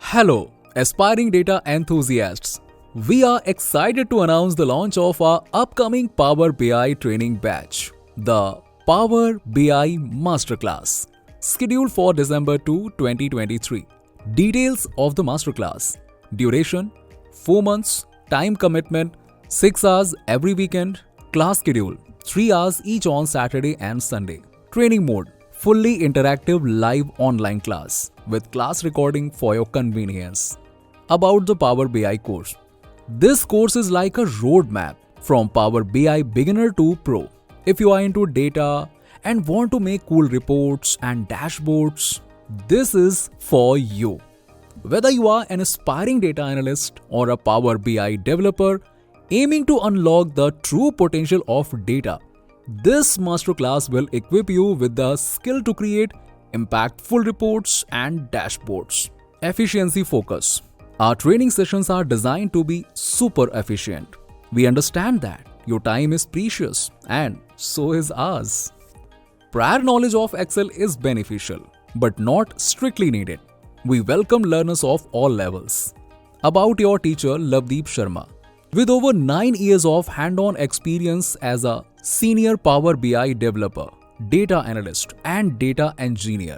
Hello, aspiring data enthusiasts. We are excited to announce the launch of our upcoming Power BI training batch, the Power BI Masterclass, scheduled for December 2, 2023. Details of the masterclass: duration, 4 months, time commitment, 6 hours every weekend, class schedule, 3 hours each on Saturday and Sunday. Training mode: fully interactive live online class with class recording for your convenience. About the Power BI course. This course is like a roadmap from Power BI beginner to pro. If you are into data and want to make cool reports and dashboards, this is for you. Whether you are an aspiring data analyst or a Power BI developer aiming to unlock the true potential of data, this masterclass will equip you with the skill to create impactful reports and dashboards. Efficiency focus. Our training sessions are designed to be super efficient. We understand that your time is precious and so is ours. Prior knowledge of Excel is beneficial, but not strictly needed. We welcome learners of all levels. About your teacher Lovedeep Sharma. With over 9 years of hand-on experience as a senior Power BI developer, data analyst, and data engineer,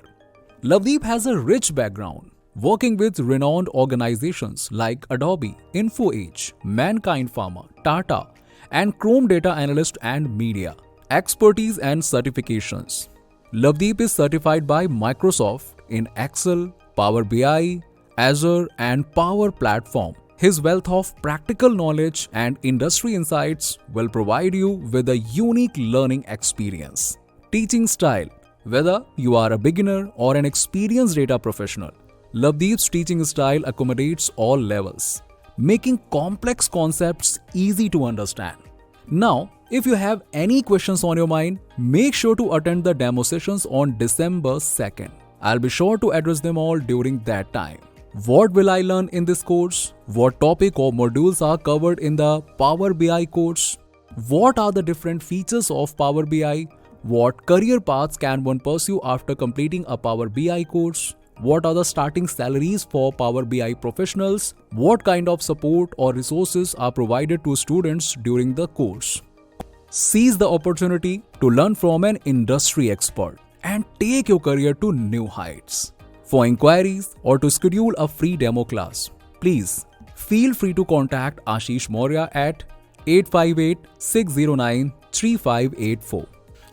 Lovedeep has a rich background working with renowned organizations like Adobe, InfoAge, Mankind Pharma, Tata, and Chrome Data Analyst and Media. Expertise and certifications. Lovedeep is certified by Microsoft in Excel, Power BI, Azure, and Power Platform. His wealth of practical knowledge and industry insights will provide you with a unique learning experience. Teaching style. Whether you are a beginner or an experienced data professional, Lovedeep's teaching style accommodates all levels, making complex concepts easy to understand. Now, if you have any questions on your mind, make sure to attend the demo sessions on December 2nd. I'll be sure to address them all during that time. What will I learn in this course? What topic or modules are covered in the Power BI course? What are the different features of Power BI? What career paths can one pursue after completing a Power BI course? What are the starting salaries for Power BI professionals? What kind of support or resources are provided to students during the course? Seize the opportunity to learn from an industry expert and take your career to new heights. For inquiries or to schedule a free demo class, please feel free to contact Ashish Maurya at 858-609-3584.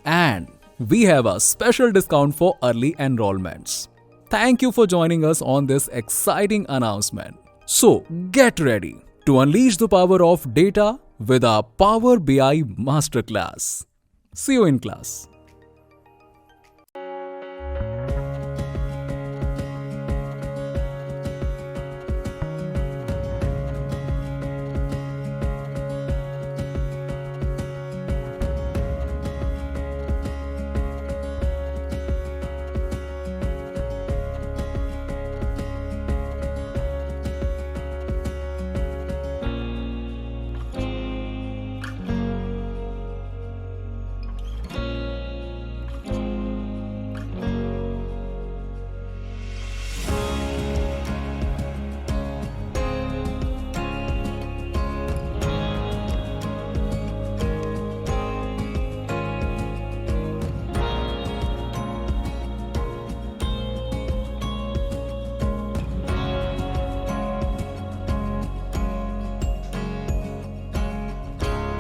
And we have a special discount for early enrollments. Thank you for joining us on this exciting announcement. So get ready to unleash the power of data with our Power BI Masterclass. See you in class.